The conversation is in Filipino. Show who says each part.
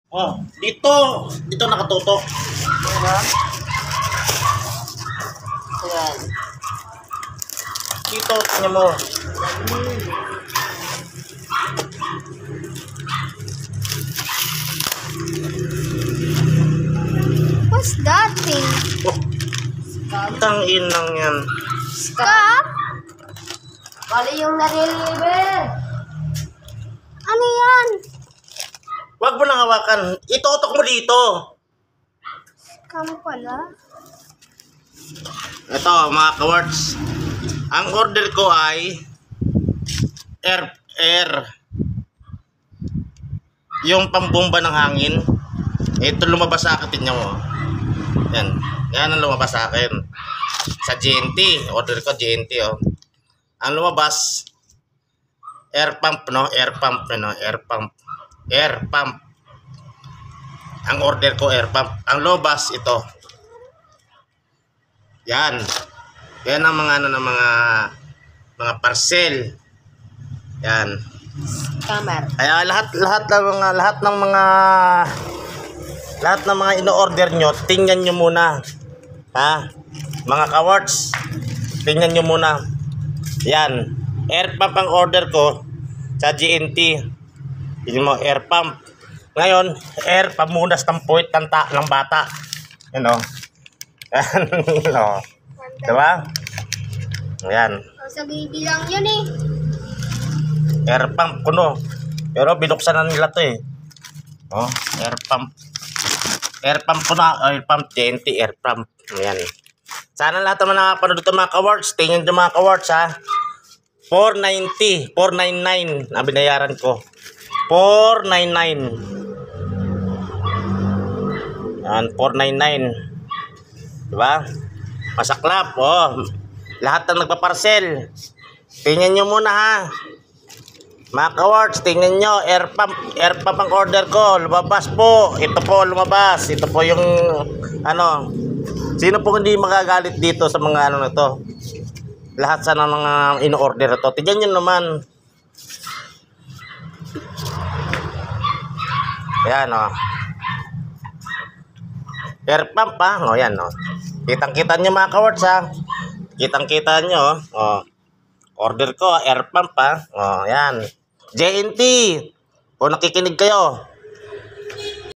Speaker 1: Oh, dito nakatutok.
Speaker 2: Diba? Ayan.
Speaker 1: Dito, tingnan mo.
Speaker 3: What's that thing?
Speaker 1: Oh, tangin lang yan.
Speaker 3: Scam?
Speaker 2: Bali yung nare-deliver.
Speaker 3: Ano yan?
Speaker 1: Huwag mo nang hawakan. Itutok mo dito.
Speaker 3: Scam pala.
Speaker 1: Ito, mga kawards. Ang order ko ay air. Yung pambomba ng hangin. Ito lumabas sa akin, tingnan mo. Yan. Yan ang lumabas sa akin. Sa GNT. Order ko GNT, oh. Ang lumabas, air pump, no? Air pump. Ang order ko, air pump. Ang lumabas, ito. Yan. Yan ang mga ano ng mga parcel. Yan.
Speaker 2: Scammer.
Speaker 1: Kaya lahat ng mga ino-order nyo, tingnan nyo muna. Ha? Mga kawards, tingnan nyo muna. Yan. Air pump ang order ko sa GNT. Tingnan mo, air pump. Ngayon, air pamunas ng puwit ng bata. Yan o. Yan o. Diba? Ayan.
Speaker 3: Sa baby lang yun eh.
Speaker 1: Air pump kuno. Pero binuksan na nila to eh. Oh, air pump. Air pump ko na. Air pump, GNT, air pump. Ayan. Sana lahat naman nakapanood ito mga kawards. Tingnan nyo mga kawards ha. 490. 499 ang binayaran ko. 499. Ayan, 499. Diba? Masaklap. Oh. Lahat ng nagpa-parcel. Tingnan nyo muna ha. Mga kawards, tingnan nyo. Air pump ang order ko. Lumabas po. Ito po lumabas. Ito po yung ano. Sino po hindi magagalit dito sa mga ano na to? Lahat sa mga ino-order ito. Tingnan nyo naman. Ayan o. Air pump ha. O yan o. Kitang-kita nyo mga kawards ha. Kitang-kita nyo o. Order ko, air pump ha. O yan. JNT. O nakikinig kayo.